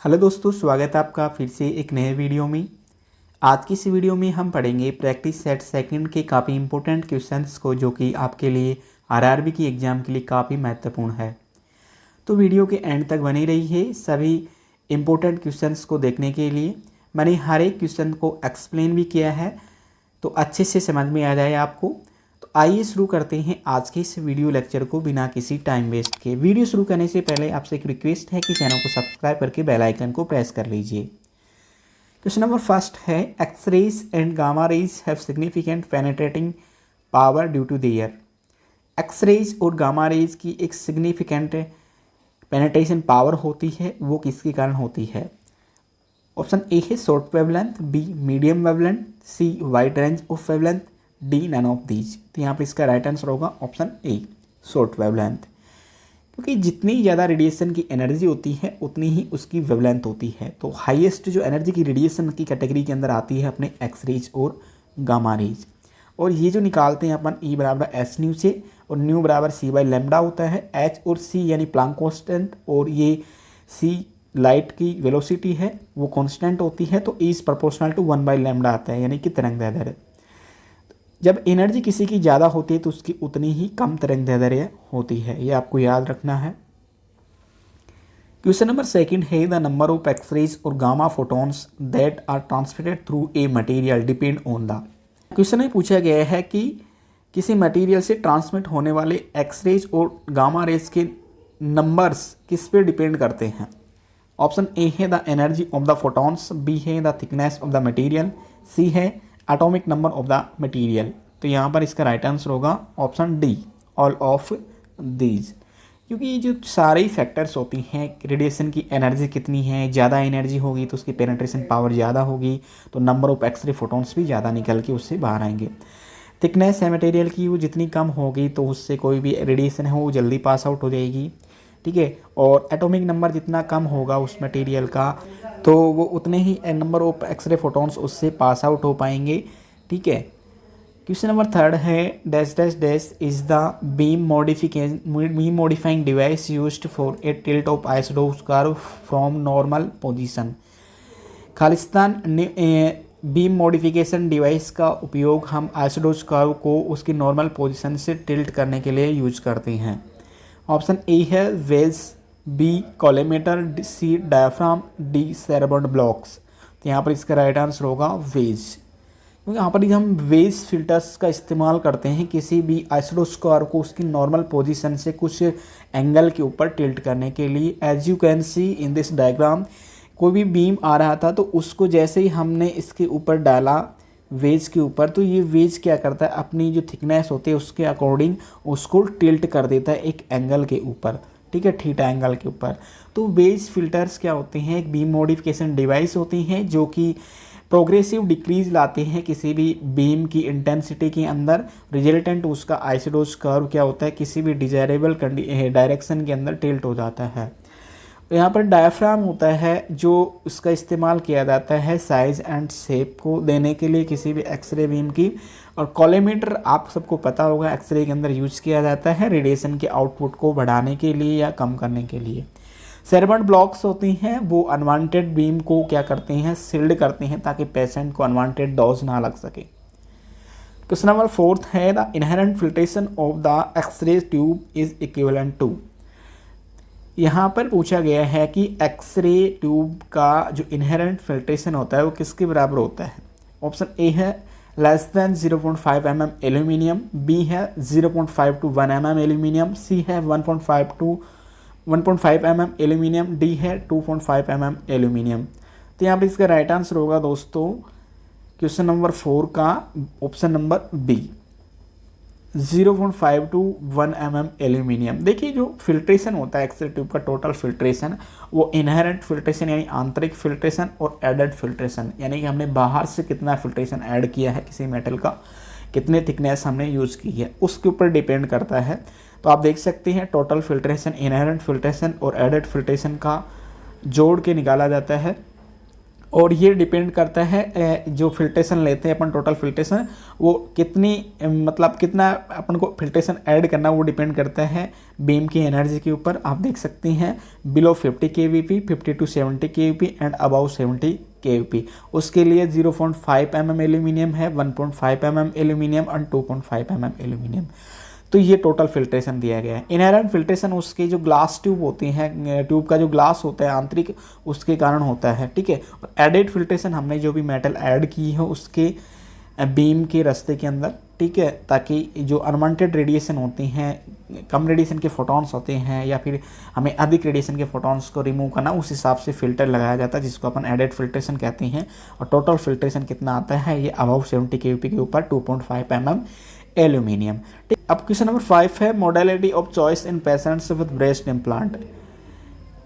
Hello दोस्तों, स्वागत है आपका फिर से एक नए वीडियो में। आज की इस वीडियो में हम पढ़ेंगे प्रैक्टिस सेट सेकंड के काफ़ी इंपॉर्टेंट क्वेश्चंस को, जो कि आपके लिए आरआरबी की एग्ज़ाम के लिए काफ़ी महत्वपूर्ण है। तो वीडियो के एंड तक बनी रही है। सभी इम्पोर्टेंट क्वेश्चंस को देखने के लिए मैंने हर एक क्वेश्चन को एक्सप्लेन भी किया है, तो अच्छे से समझ में आ जाए आपको। तो आइए शुरू करते हैं आज के इस वीडियो लेक्चर को बिना किसी टाइम वेस्ट के। वीडियो शुरू करने से पहले आपसे एक रिक्वेस्ट है कि चैनल को सब्सक्राइब करके बेल आइकन को प्रेस कर लीजिए। क्वेश्चन नंबर फर्स्ट है, X rays and gamma rays have significant penetrating power due to their. X rays और गामा रेज की एक सिग्निफिकेंट पेनिट्रेशन पावर होती है, वो किसके कारण होती है? ऑप्शन ए है short wavelength, B medium wavelength, C wide range of wavelength, D none of these. तो यहाँ पर इसका राइट आंसर होगा ऑप्शन ए शॉर्ट वेवलेंथ, क्योंकि जितनी ज़्यादा रेडिएशन की एनर्जी होती है उतनी ही उसकी वेवलेंथ होती है। तो हाईएस्ट जो एनर्जी की रेडिएशन की कैटेगरी के अंदर आती है अपने एक्स रेज और गामा रेज। और ये जो निकालते हैं अपन ई बराबर एस न्यू से, और न्यू बराबर सी बाई लेमडा होता है। एच और सी यानी प्लांक कांस्टेंट, और ये सी लाइट की वेलोसिटी है वो कांस्टेंट होती है। तो E is proportional to 1 by lambda आता है, यानी कि तरंगदैर्ध्य। जब एनर्जी किसी की ज़्यादा होती है तो उसकी उतनी ही कम तरंगदैर्ध्य होती है, ये आपको याद रखना है। क्वेश्चन नंबर सेकंड है, द नंबर ऑफ एक्स-रेज और gamma photons that are transmitted through a material depend on the. क्वेश्चन में पूछा गया है कि किसी मटेरियल से ट्रांसमिट होने वाले एक्स-रेज और गामा रेज के नंबर्स किस पे डिपेंड करते हैं। ऑप्शन ए है the energy of the photons, B है the thickness of the material, C है atomic number of the material. तो यहाँ पर इसका राइट आंसर होगा option D all of these, क्योंकि ये जो सारे फैक्टर्स होती हैं, रेडिएशन की एनर्जी कितनी है, ज़्यादा एनर्जी होगी तो उसकी पेनिट्रेशन पावर ज़्यादा होगी, तो नंबर ऑफ एक्सरे फोटॉन्स भी ज़्यादा निकल के उससे बाहर आएंगे। थिकनेस है मटेरियल की, वो जितनी कम होगी तो उससे कोई भी रेडिएशन है वो जल्दी पास आउट हो जाएगी, ठीक है। और एटॉमिक नंबर जितना कम होगा उस मटेरियल का, तो वो उतने ही नंबर ऑफ एक्सरे फोटॉन्स उससे पास आउट हो पाएंगे, ठीक है। क्वेश्चन नंबर थर्ड है, dash dash dash is the beam modifying device used for a tilt of isotope curve from normal position. Khalistan beam modification device का उपयोग हम आइसोटोप कर्व को उसकी नॉर्मल पोजीशन से टिल्ट करने के लिए यूज करते हैं। ऑप्शन ए है वेज, बी कॉलीमेटर, सी डायफ्राम, डी सेरेबर्ड ब्लॉक्स। तो यहाँ पर इसका राइट आंसर होगा वेज, क्योंकि यहाँ पर हम वेज फिल्टर्स का इस्तेमाल करते हैं किसी भी आइसोटोप कर्व को उसकी नॉर्मल पोजीशन से कुछ एंगल के ऊपर टिल्ट करने के लिए। As you can see in this diagram, कोई भी बीम आ रहा था तो उसको जैसे ही हमने इसके ऊपर डाला वेज के ऊपर, तो ये वेज क्या करता है, अपनी जो थिकनेस होती है उसके अकॉर्डिंग उसको टिल्ट कर देता है एक एंगल के ऊपर, ठीक है, थीटा एंगल के ऊपर। तो वेज फिल्टर्स क्या होते हैं, एक बीम मॉडिफिकेशन डिवाइस होती हैं जो कि प्रोग्रेसिव डिक्रीज लाते हैं किसी भी बीम की इंटेंसिटी के अंदर। रिजल्टेंट उसका आइसोटोप कर्व क्या होता है, किसी भी डिजायरेबल डायरेक्शन के अंदर टिल्ट हो जाता है। यहाँ पर डायफ्राम होता है जो उसका इस्तेमाल किया जाता है साइज एंड शेप को देने के लिए किसी भी एक्सरे बीम की। और कॉलीमेटर आप सबको पता होगा एक्सरे के अंदर यूज किया जाता है रेडिएशन के आउटपुट को बढ़ाने के लिए या कम करने के लिए। सेरेबर्ड ब्लॉक्स होती हैं, वो अनवांटेड बीम को क्या करते हैं, सील्ड करते हैं ताकि पेशेंट को अनवांटेड डोज ना लग सके। क्वेश्चन नंबर फोर्थ है, the inherent filtration of the X ray tube is equivalent to. यहाँ पर पूछा गया है कि एक्सरे ट्यूब का जो इनहेरेंट फिल्ट्रेशन होता है वो किसके बराबर होता है। ऑप्शन ए है less than 0.5 mm aluminium, B है 0.5 to 1 mm एल्यूमिनियम, सी है 1.5 to 1.5 mm एल्यूमिनियम, डी है 2.5 mm एल्यूमिनियम। तो यहाँ पर इसका राइट आंसर होगा दोस्तों क्वेश्चन नंबर 4 का option number B 0.5 to 1 mm aluminium. देखिए जो फिल्ट्रेशन होता है एक्सरे ट्यूब का टोटल फिल्ट्रेशन, वो इनहेरेंट फिल्ट्रेशन यानी आंतरिक फिल्ट्रेशन और एडेड फिल्ट्रेशन यानी कि हमने बाहर से कितना फिल्ट्रेशन ऐड किया है किसी मेटल का, कितने थिकनेस हमने यूज़ की है उसके ऊपर डिपेंड करता है। तो आप देख सकते हैं टोटल फिल्ट्रेशन, इनहेरेंट फिल्ट्रेशन और एडेड फिल्ट्रेशन का जोड़ के निकाला जाता है। और ये डिपेंड करता है जो फिल्ट्रेशन लेते हैं अपन, टोटल फिल्ट्रेशन वो कितनी मतलब कितना अपन को फिल्ट्रेशन ऐड करना, वो डिपेंड करता है बीम की एनर्जी के ऊपर। आप देख सकते हैं below 50 kVp, 50 to 70 kVp and above 70 kVp। उसके लिए 0.5 mm एल्यूमिनियम है, 1.5 mm एल्यूमिनियम और 2.5 mm एल्यूमिनियम। तो ये टोटल फिल्ट्रेशन दिया गया है। इनहेरेंट फिल्ट्रेशन उसके जो ग्लास ट्यूब होती हैं, ट्यूब का जो ग्लास होता है आंतरिक, उसके कारण होता है, ठीक है। और एडेड फिल्ट्रेशन हमने जो भी मेटल ऐड की है उसके बीम के रास्ते के अंदर, ठीक है, ताकि जो अनवांटेड रेडिएशन होती हैं, कम रेडिएशन के फोटॉन्स होते हैं या फिर हमें अधिक रेडिएशन के फोटॉन्स को रिमूव करना, उस हिसाब से फिल्टर लगाया जाता है जिसको अपन एडेड फिल्ट्रेशन कहते हैं। और टोटल फिल्ट्रेशन कितना आता है, ये अबाउ 70 kVp के ऊपर 2.5 mm एल्यूमिनियम। अब क्वेश्चन नंबर 5 है modality of choice in patients with breast implant.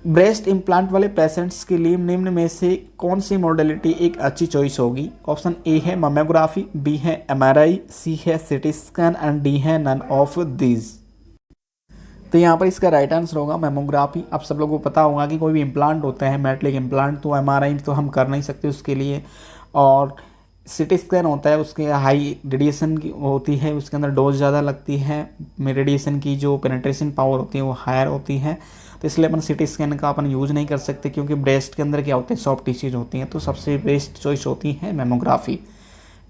Breast implant वाले पेशेंट्स के लिए निम्न में से कौन सी मॉडलिटी एक अच्छी चॉइस होगी? ऑप्शन ए है मामोग्राफी, बी है एमआरआई, सी है सीटी स्कैन एंड डी है नन ऑफ दीज। तो यहाँ पर इसका राइट आंसर होगा मेमोग्राफी। आप सब लोगों को पता होगा कि कोई भी इम्प्लांट होता है मेटलिक इम्प्लांट, तो एमआरआई तो हम कर नहीं सकते उसके लिए, और सीटी स्कैन होता है उसके हाई रेडिएशन की होती है, उसके अंदर डोज ज़्यादा लगती है, में रेडिएशन की जो पेनिट्रेशन पावर होती है वो हायर होती है, तो इसलिए अपन सीटी स्कैन का अपन यूज़ नहीं कर सकते, क्योंकि ब्रेस्ट के अंदर क्या होते हैं, सॉफ्ट टिश्यूज होती हैं। तो सबसे बेस्ट चॉइस होती है मेमोग्राफी,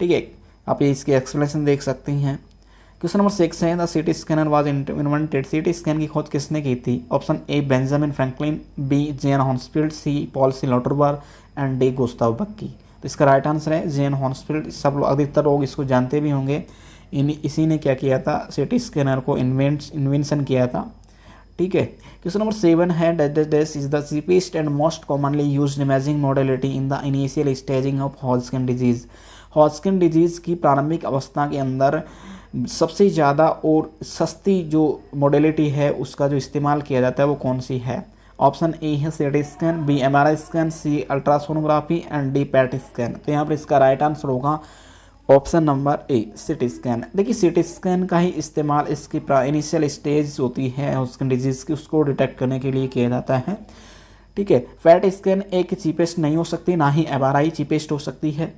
ठीक है। आप ये इसकी एक्सप्लेनेशन देख सकते हैं। क्वेश्चन नंबर 6 है the CT scanner was invented. CT scan की खोज किसने की थी? Option A Benjamin Franklin, B Jen Hounsfield, C Paul C Lauterbur and D Gustav Bucky. तो इसका राइट आंसर है जेन हॉन्सफील्ड। सब लोग, अधिकतर लोग इसको जानते भी होंगे। इसी ने क्या किया था, सीटी स्कैनर को इन्वेंशन किया था, ठीक है। क्वेश्चन नंबर 7 है dash is the cheapest and most commonly used imaging modality in the initial staging of Hodgkin disease. Hodgkin disease की प्रारंभिक अवस्था के अंदर सबसे ज़्यादा और सस्ती जो मॉडलिटी है उसका जो इस्तेमाल किया जाता है वो कौन सी है? ऑप्शन ए है CT scan, B MRI scan, C ultrasonography and D PET scan. तो यहाँ पर इसका राइट आंसर होगा option number A CT scan. देखिए सीटी स्कैन का ही इस्तेमाल इसकी इनिशियल स्टेज होती है हॉजकिन डिजीज़ की, उसको डिटेक्ट करने के लिए किया जाता है, ठीक है। पैट स्कैन एक चीपेस्ट नहीं हो सकती, ना ही एमआरआई चीपेस्ट हो सकती है।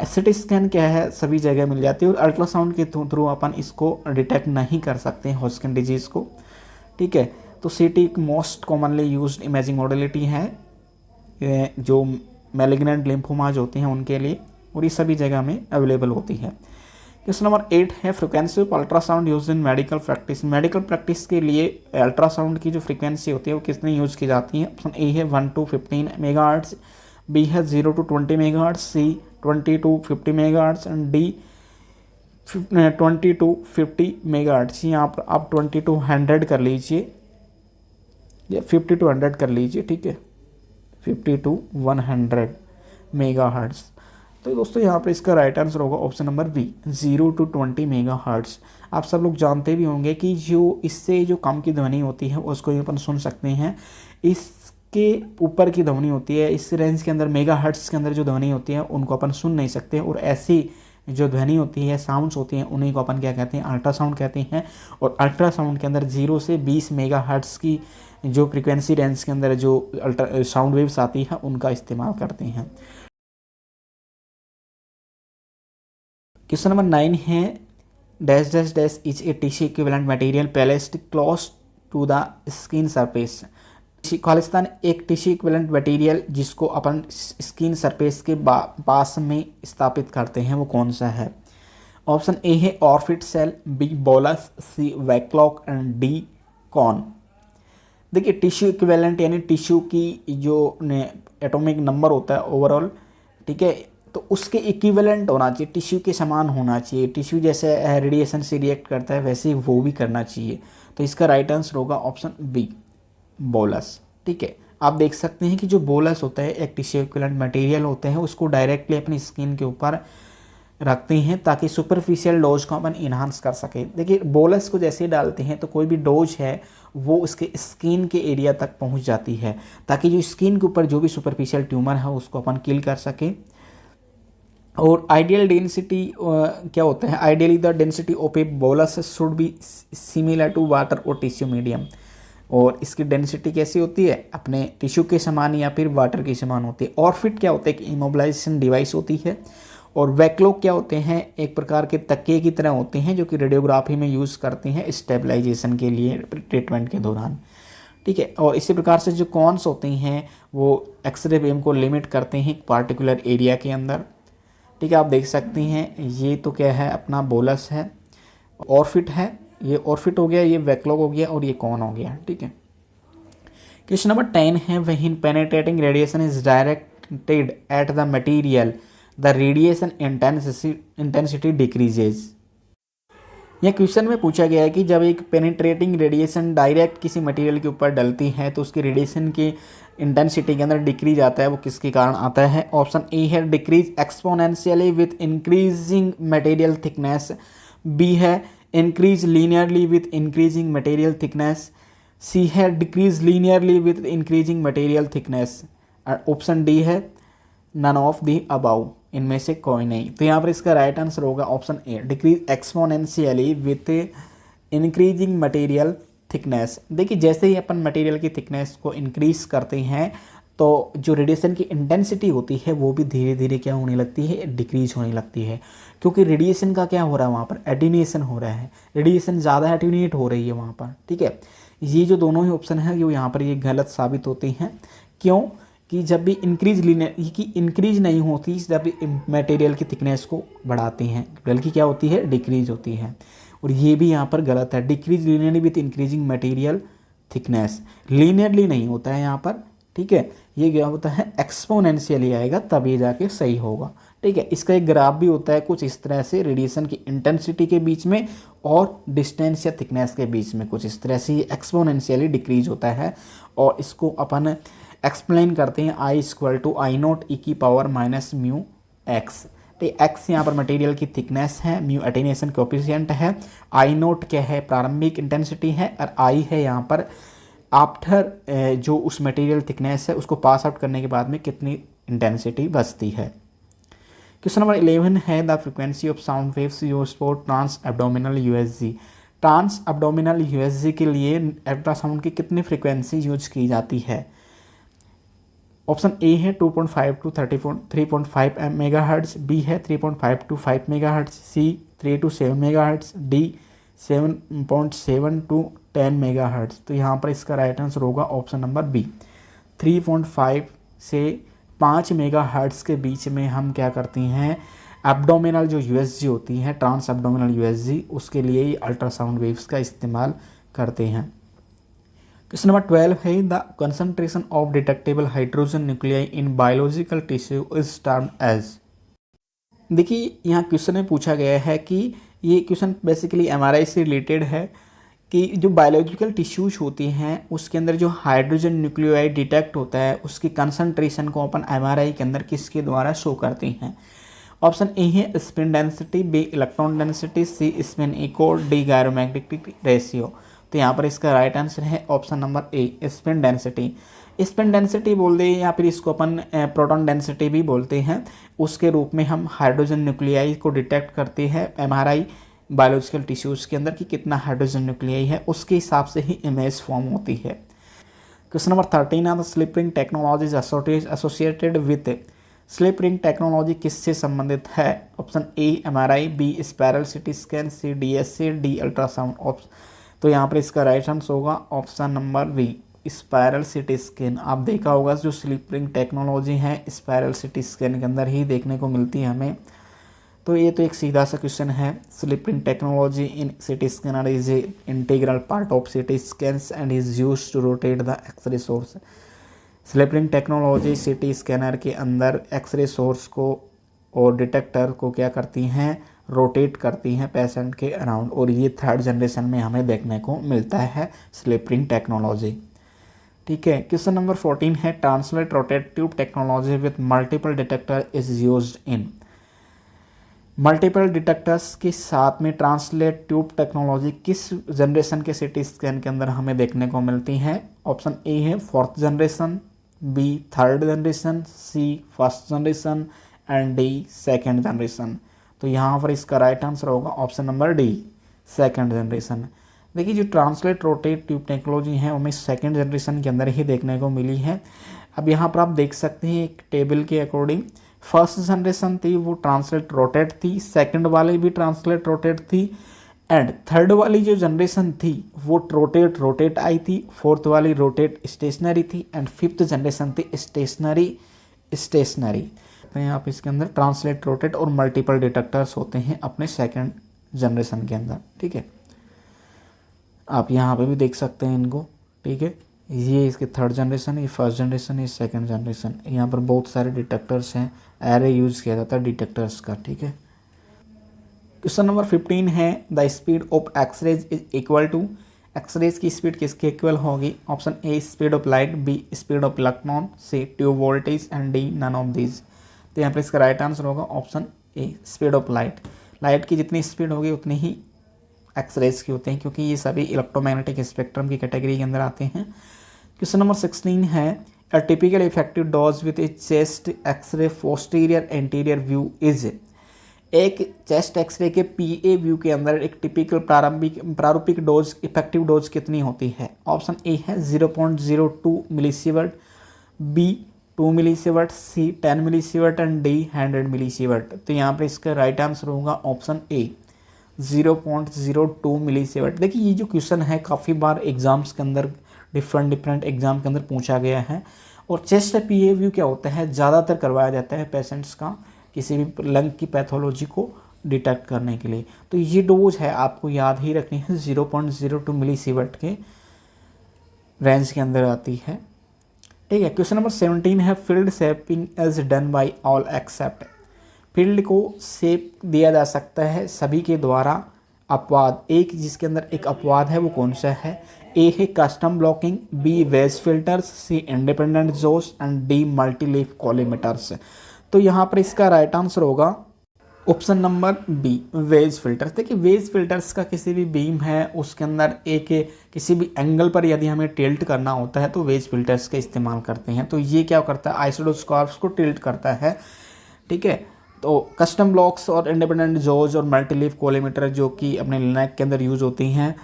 सीटी स्कैन क्या है, सभी जगह मिल जाती है, और अल्ट्रासाउंड के थ्रू अपन इसको डिटेक्ट नहीं कर सकते हैं हॉजकिन डिजीज़ को, ठीक है। तो सीटी most commonly used imaging modality है जो मैलिग्नेंट लिम्फोमाज होते हैं उनके लिए, और ये सभी जगह में अवेलेबल होती है। क्वेश्चन नंबर 8 है frequency of ultrasound use in medical practice. Medical practice के लिए अल्ट्रासाउंड की जो फ्रिक्वेंसी होती है वो कितनी यूज़ की जाती है? ऑप्शन ए है 1 to 15 मेगाहर्ट्ज, बी है 0 to 20 megahertz, C 20 to 50 megahertz and D 20 to 50 megahertz. यहाँ पर आप 20 to 100 कर लीजिए या 50 to 100 कर लीजिए, ठीक है, 50 to 100 मेगाहर्ट्ज। तो दोस्तों यहाँ पर इसका राइट आंसर होगा option number B 0 to 20 megahertz. आप सब लोग जानते भी होंगे कि जो इससे जो कम की ध्वनि होती है उसको ही अपन सुन सकते हैं, इसके ऊपर की ध्वनि होती है, इस रेंज के अंदर मेगाहर्ट्ज के अंदर जो ध्वनि होती है उनको अपन सुन नहीं सकते, और ऐसी जो ध्वनि होती है, साउंड्स होती हैं, उन्हीं को अपन क्या कहते हैं, अल्ट्रासाउंड कहते हैं। और अल्ट्रासाउंड के अंदर 0 से 20 मेगाहर्ट्ज की जो फ्रीक्वेंसी रेंज के अंदर जो साउंड वेव्स आती है उनका इस्तेमाल करते हैं। क्वेश्चन नंबर 9 है dash dash dash is a tissue equivalent material placed close to the skin surface. खालिस्तान एक टिश्यू इक्विवेलेंट मटेरियल जिसको अपन स्किन सरफेस के पास में स्थापित करते हैं वो कौन सा है? ऑप्शन ए है Orfit cell, B bolus, C vaclok and D cone. देखिए टिश्यू इक्विवेलेंट यानी टिश्यू की जो एटॉमिक नंबर होता है ओवरऑल, ठीक है, तो उसके इक्विवेलेंट होना चाहिए, टिश्यू के समान होना चाहिए। टिश्यू जैसे रेडिएशन से रिएक्ट करता है वैसे ही वो भी करना चाहिए। तो इसका राइट आंसर होगा ऑप्शन बी बोलस, ठीक है। आप देख सकते हैं कि जो बोलस होता है एक टिश्यू इक्विवेलेंट मटेरियल होते हैं, उसको डायरेक्टली अपनी स्किन के ऊपर रखते हैं ताकि सुपरफिशियल डोज को अपन इन्हांस कर सके। देखिए बोलस को जैसे ही डालते हैं तो कोई भी डोज है वो उसके स्किन के एरिया तक पहुंच जाती है, ताकि जो स्किन के ऊपर जो भी सुपरफिशियल ट्यूमर है उसको अपन किल कर सके। और आइडियल डेंसिटी क्या होता है? Ideally the density of a bolus should be similar to water और टिश्यू मीडियम। और इसकी डेंसिटी कैसी होती है, अपने टिश्यू के समान या फिर वाटर के समान होती है। ऑर्फिट क्या होता है, कि इमोबिलाइजेशन डिवाइस होती है। और वैक्लोग क्या होते हैं, एक प्रकार के तकिए की तरह होते हैं जो कि रेडियोग्राफी में यूज़ करते हैं स्टेबलाइजेशन के लिए ट्रीटमेंट के दौरान, ठीक है। और इसी प्रकार से जो कॉन्स होते हैं वो एक्सरे बीम को लिमिट करते हैं एक पार्टिकुलर एरिया के अंदर, ठीक है। आप देख सकते हैं ये तो क्या है, अपना बोलस है, ऑर्फिट है, ये ऑर्फिट हो गया, ये वैक्लोग हो गया और ये कॉन हो गया, ठीक है। क्वेश्चन नंबर 10 है, when penetrating radiation is directed at the material the radiation intensity decreases. यह क्वेश्चन में पूछा गया है कि जब एक पेनिट्रेटिंग रेडिएशन डायरेक्ट किसी मटेरियल के ऊपर डलती है तो उसकी रेडिएशन की इंटेंसिटी के अंदर डिक्रीज आता है, वो किसके कारण आता है। ऑप्शन ए है decrease exponentially with increasing material thickness, B है increase linearly with increasing material thickness, C है decrease linearly with increasing material thickness, option D है नन ऑफ दी अबाउ, इनमें से कोई नहीं। तो यहाँ पर इसका राइट आंसर होगा option A, decrease exponentially with increasing material thickness. देखिए जैसे ही अपन मटेरियल की थिकनेस को इंक्रीज करते हैं तो जो रेडिएशन की इंटेंसिटी होती है वो भी धीरे धीरे क्या होने लगती है, डिक्रीज होने लगती है, क्योंकि रेडिएशन का क्या हो रहा है वहाँ पर, एटीन्यूएशन हो रहा है, रेडिएशन ज़्यादा एटीन्यूएट हो रही है वहाँ पर, ठीक है। ये जो दोनों ही ऑप्शन है वो यहाँ पर ये गलत साबित होते हैं। क्यों, कि जब भी इंक्रीज लीनियर की इंक्रीज नहीं होती, जब भी मटेरियल की थिकनेस को बढ़ाते हैं बल्कि क्या होती है, डिक्रीज होती है। और ये भी यहाँ पर गलत है, decrease linearly with increasing material thickness, linearly नहीं होता है यहाँ पर, ठीक है। ये क्या होता है, एक्सपोनेंशियली आएगा तब ये जाके सही होगा, ठीक है। इसका एक ग्राफ भी होता है कुछ इस तरह से, रेडिएशन की इंटेंसिटी के बीच में और डिस्टेंस या थिकनेस के बीच में कुछ इस तरह से ये एक्सपोनेंशियली डिक्रीज होता है। और इसको अपन एक्सप्लेन करते हैं I = I0 e⁻ mu x. तो एक्स यहाँ पर मटेरियल की थिकनेस है, म्यू एटेन्यूएशन कोएफिशिएंट है, I0 क्या है, प्रारंभिक इंटेंसिटी है, और I है यहाँ पर आफ्टर जो उस मटेरियल थिकनेस है उसको पास आउट करने के बाद में कितनी इंटेंसिटी बचती है। क्वेश्चन नंबर 11 है, the frequency of sound waves used for trans abdominal USG. Trans abdominal USG के लिए अल्ट्रासाउंड की कितनी फ्रीक्वेंसी यूज की जाती है। ऑप्शन ए है 2.5 to 3.5 मेगाहर्ट्ज, बी है 3.5 to 5 megahertz, C 3 to 7 megahertz, D 7.7 to 10 megahertz. तो यहाँ पर इसका राइट आंसर होगा ऑप्शन नंबर बी, 3.5 से 5 मेगाहर्ट्ज के बीच में हम क्या करते हैं, एब्डोमिनल जो यूएसजी होती है, ट्रांस एब्डोमिनल यूएसजी, उसके लिए ही अल्ट्रासाउंड वेव्स का इस्तेमाल करते हैं। क्वेश्चन नंबर 12 है, the concentration of detectable hydrogen nuclei in biological tissue is termed as. देखिए यहाँ क्वेश्चन में पूछा गया है कि ये क्वेश्चन बेसिकली एमआरआई से रिलेटेड है कि जो बायोलॉजिकल टिश्यूज होती हैं उसके अंदर जो हाइड्रोजन न्यूक्लियोटाइड डिटेक्ट होता है उसकी कंसंट्रेशन को अपन एमआरआई के अंदर किसके द्वारा शो करते हैं। ऑप्शन ए है spin density, B electron density, C spin echo, D gyromagnetic ratio. तो यहाँ पर इसका राइट आंसर है option number A, spin density. Spin density बोल दे या फिर इसको अपन प्रोटॉन डेंसिटी भी बोलते हैं, उसके रूप में हम हाइड्रोजन न्यूक्लियाई को डिटेक्ट करते हैं एमआरआई बायोलॉजिकल टिश्यूज़ के अंदर कि कितना हाइड्रोजन न्यूक्लियाई है, उसके हिसाब से ही इमेज फॉर्म होती है। क्वेश्चन नंबर 13 है, the slip ring technology associated with. Slip ring technology किससे संबंधित है। Option A MRI, B spiral CT scan, C DSC, D ultrasound. तो यहाँ पर इसका राइट आंसर होगा option number B, spiral CT scan. आप देखा होगा जो स्लिप रिंग टेक्नोलॉजी है स्पाइरल सिटी स्कैन के अंदर ही देखने को मिलती है हमें। तो ये तो एक सीधा सा क्वेश्चन है। Slip ring technology in CT scanner is a integral part of CT scans and is used to rotate the X ray source. Slip ring technology CT scanner के अंदर एक्सरे सोर्स को और डिटेक्टर को क्या करती हैं, रोटेट करती हैं पेशेंट के अराउंड, और ये थर्ड जनरेशन में हमें देखने को मिलता है स्लिप रिंग टेक्नोलॉजी। ठीक है। क्वेश्चन नंबर 14 है, translate rotate tube technology with multiple detector is used in. Multiple detectors के साथ में ट्रांसलेट ट्यूब टेक्नोलॉजी किस जनरेशन के सिटी स्कैन के अंदर हमें देखने को मिलती है। ऑप्शन ए है 4th generation, B 3rd generation, C 1st generation and D 2nd generation. तो यहाँ पर इसका राइट आंसर होगा option number D 2nd generation. देखिए जो ट्रांसलेट रोटेट ट्यूब टेक्नोलॉजी है हमें सेकेंड जनरेशन के अंदर ही देखने को मिली है। अब यहाँ पर आप देख सकते हैं एक टेबल के अकॉर्डिंग फर्स्ट जनरेशन थी वो ट्रांसलेट रोटेट थी, सेकंड वाली भी ट्रांसलेट रोटेट थी, एंड थर्ड वाली जो जनरेशन थी वो रोटेट रोटेट आई थी, फोर्थ वाली रोटेट स्टेशनरी थी, एंड फिफ्थ जनरेशन थी स्टेशनरी स्टेशनरी। तो यहाँ पे इसके अंदर ट्रांसलेट रोटेट और मल्टीपल डिटेक्टर्स होते हैं अपने सेकंड जनरेशन के अंदर। ठीक है, आप यहाँ पे भी देख सकते हैं इनको। ठीक है, ये इसके थर्ड जनरेशन, ये फर्स्ट जनरेशन, ये सेकंड जनरेशन। यहाँ पर बहुत सारे डिटेक्टर्स हैं, एरे यूज़ किया जाता है डिटेक्टर्स का। ठीक है, क्वेश्चन नंबर 15 है the speed of X rays is equal to, X rays की स्पीड किसके इक्वल होगी? Option A speed of light, B speed of electron, C tube voltage and D none of these. तो यहाँ पर इसका राइट आंसर होगा option A speed of light. Light की जितनी स्पीड होगी उतनी ही एक्सरेज की होते हैं, क्योंकि ये सभी इलेक्ट्रोमैग्नेटिक स्पेक्ट्रम की कैटेगरी के अंदर आते हैं। क्वेश्चन नंबर 16 है a typical effective dose with a chest X ray posterior anterior view is, एक चेस्ट एक्सरे के पीए व्यू के अंदर एक टिपिकल प्रारूपिक डोज इफेक्टिव डोज कितनी होती है? ऑप्शन ए है 0.02 millisievert, B 2 millisievert, C 10 millisievert and D 100 millisievert. तो यहाँ पर इसका राइट आंसर होगा ऑप्शन ए 0.02 मिलीसीवर्ट। देखिए ये जो क्वेश्चन है काफ़ी बार एग्जाम्स के अंदर डिफरेंट एग्जाम के अंदर पूछा गया है। और चेस्ट पीए व्यू क्या होता है, ज़्यादातर करवाया जाता है पेशेंट्स का किसी भी लंग की पैथोलॉजी को डिटेक्ट करने के लिए। तो ये डोज है आपको याद ही रखनी है, 0.02 मिलीसीवर्ट के रेंज के अंदर आती है। ठीक है, क्वेश्चन नंबर 17 है field shaping is done by all except, field को शेप दिया जा सकता है सभी के द्वारा अपवाद एक, जिसके अंदर एक अपवाद है वो कौन सा है? ए है custom blocking, B wedge filters, C independent jaws and D multileaf collimators. तो यहाँ पर इसका राइट आंसर होगा option number B wedge filters. देखिए वेज फिल्टर्स का किसी भी बीम है उसके अंदर एक किसी भी एंगल पर यदि हमें टिल्ट करना होता है तो वेज फिल्टर्स का इस्तेमाल करते हैं। तो ये क्या करता है, आइसोडोस्कॉप्स को टिल्ट करता है। ठीक है, तो कस्टम ब्लॉक्स और इंडिपेंडेंट जोज और मल्टीलीफ कॉलीमीटर जो कि अपने नेक के अंदर यूज़ होती हैं,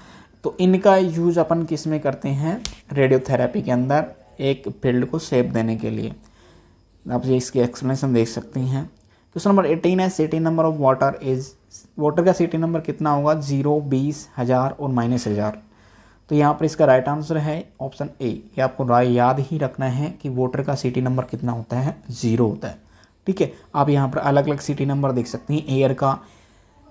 तो इनका यूज़ अपन किस में करते हैं? रेडियोथेरेपी के अंदर एक फील्ड को शेप देने के लिए। आप ये इसकी एक्सप्लेनेशन देख सकते हैं। क्वेश्चन नंबर 18 है सीटी number of water is, water का सीटी नंबर कितना होगा? 0, 20, 1000 और -1000। तो यहाँ पर इसका राइट आंसर है ऑप्शन ए। ये आपको याद ही रखना है कि वाटर का सीटी नंबर कितना होता है? 0 होता है। ठीक है, आप यहाँ पर अलग अलग सीटी नंबर देख सकते हैं। एयर का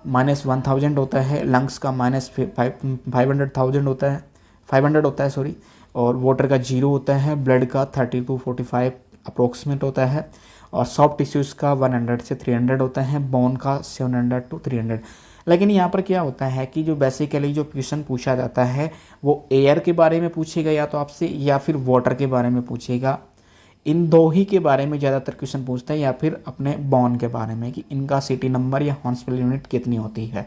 -1000 होता है, लंग्स का -500 होता है, 500 होता है सॉरी, और वाटर का 0 होता है, ब्लड का 30 to 45 अप्रोक्सीमेट होता है, और सॉफ्ट टिश्यूज़ का 100 से 300 होता है, बोन का 700 to 300। लेकिन यहाँ पर क्या होता है कि जो बेसिकली जो क्वेश्चन पूछा जाता है वो एयर के बारे में पूछेगा या तो आपसे, या फिर वाटर के बारे में पूछेगा। इन दो ही के बारे में ज़्यादातर क्वेश्चन पूछता है, या फिर अपने बॉन के बारे में कि इनका सीटी नंबर या हॉर्सपावर यूनिट कितनी होती है।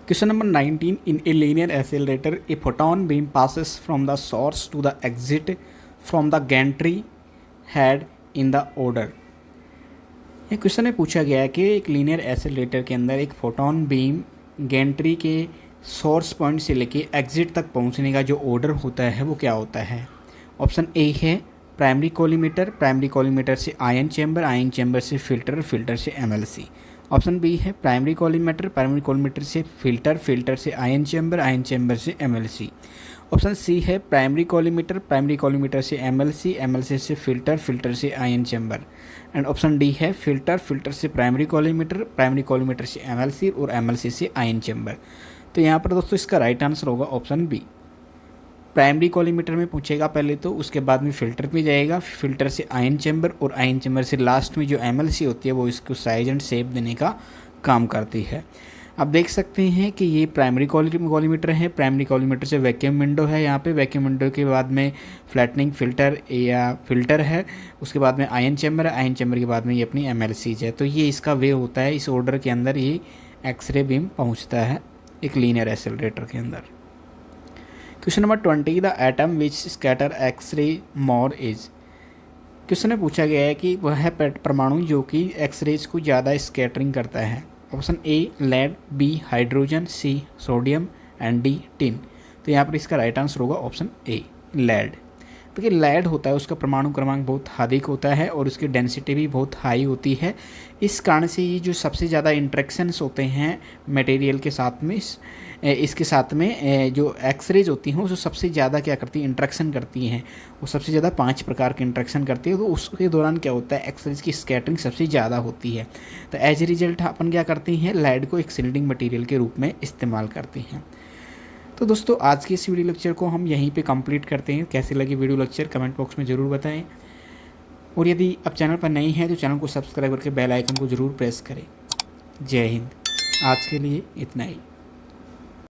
Question number 19 in a linear accelerator a photon beam passes from the source to the exit from the gantry head in the order. ये क्वेश्चन में पूछा गया है कि एक लीनियर एक्सेलरेटर के अंदर एक फोटोन बीम गैंट्री के सोर्स पॉइंट से लेके एग्जिट तक पहुंचने का जो ऑर्डर होता है वो क्या होता है? ऑप्शन ए है प्राइमरी कॉलीमीटर, प्राइमरी कॉलीमीटर से आयन चैम्बर, आयन चैम्बर से फिल्टर, फिल्टर से एमएलसी। ऑप्शन बी है प्राइमरी कॉलीमीटर, प्राइमरी कॉलीमीटर से फिल्टर, फिल्टर से आयन चैम्बर, आयन चैम्बर से एमएलसी। ऑप्शन सी है प्राइमरी कॉलीमीटर, प्राइमरी कॉलीमीटर से एमएलसी, एमएलसी से फिल्टर, फिल्टर से ion chamber. And option D है फिल्टर, फिल्टर से प्राइमरी कॉलीमीटर, प्राइमरी कॉलीमीटर से एमएलसी और एमएलसी से आयन चैम्बर। तो यहाँ पर दोस्तों इसका राइट आंसर होगा ऑप्शन बी। प्राइमरी कॉलीमीटर में पूछेगा पहले तो, उसके बाद में फ़िल्टर पे जाएगा, फिल्टर से आयन चैम्बर, और आयन चैम्बर से लास्ट में जो एमएलसी होती है वो इसको साइज एंड शेप देने का काम करती है। आप देख सकते हैं कि ये प्राइमरी कॉलीमीटर है, प्राइमरी कॉलीमीटर से वैक्यूम विंडो है, यहाँ पे वैक्यूम विंडो के बाद में फ्लैटनिंग फिल्टर या फिल्टर है, उसके बाद में आयन चैम्बर है, आयन चैम्बर के बाद में ये अपनी एमएलसीज है। तो ये इसका वे होता है, इस ऑर्डर के अंदर ये एक्सरे बीम पहुँचता है एक लीनियर एक्सेलरेटर के अंदर। Question number 20 the atom which scatter X ray more is. Question में पूछा गया है कि वह है परमाणु जो कि एक्सरेज को ज़्यादा स्कैटरिंग करता है। Option A lead, B hydrogen, C sodium and D tin. तो यहाँ पर इसका राइट आंसर होगा ऑप्शन ए, लेड। देखिए लेड होता है उसका परमाणु क्रमांक बहुत अधिक होता है और उसकी डेंसिटी भी बहुत हाई होती है। इस कारण से ये जो सबसे ज़्यादा इंट्रैक्शंस होते हैं मटेरियल के साथ में, इसके साथ में जो एक्सरेज होती हैं वो जो सबसे ज़्यादा क्या करती हैं, इंट्रैक्शन करती हैं। वो सबसे ज़्यादा 5 प्रकार के इंट्रैक्शन करती है। तो उसके दौरान क्या होता है, एक्सरेज की स्कैटरिंग सबसे ज़्यादा होती है। तो एज ए रिजल्ट अपन क्या करते हैं, लेड को एक शील्डिंग मटेरियल के रूप में इस्तेमाल करते हैं। तो दोस्तों आज के इस वीडियो लेक्चर को हम यहीं पे कंप्लीट करते हैं। कैसे लगी वीडियो लेक्चर कमेंट बॉक्स में ज़रूर बताएं, और यदि आप चैनल पर नए हैं तो चैनल को सब्सक्राइब करके बेल आइकन को ज़रूर प्रेस करें। जय हिंद। आज के लिए इतना ही।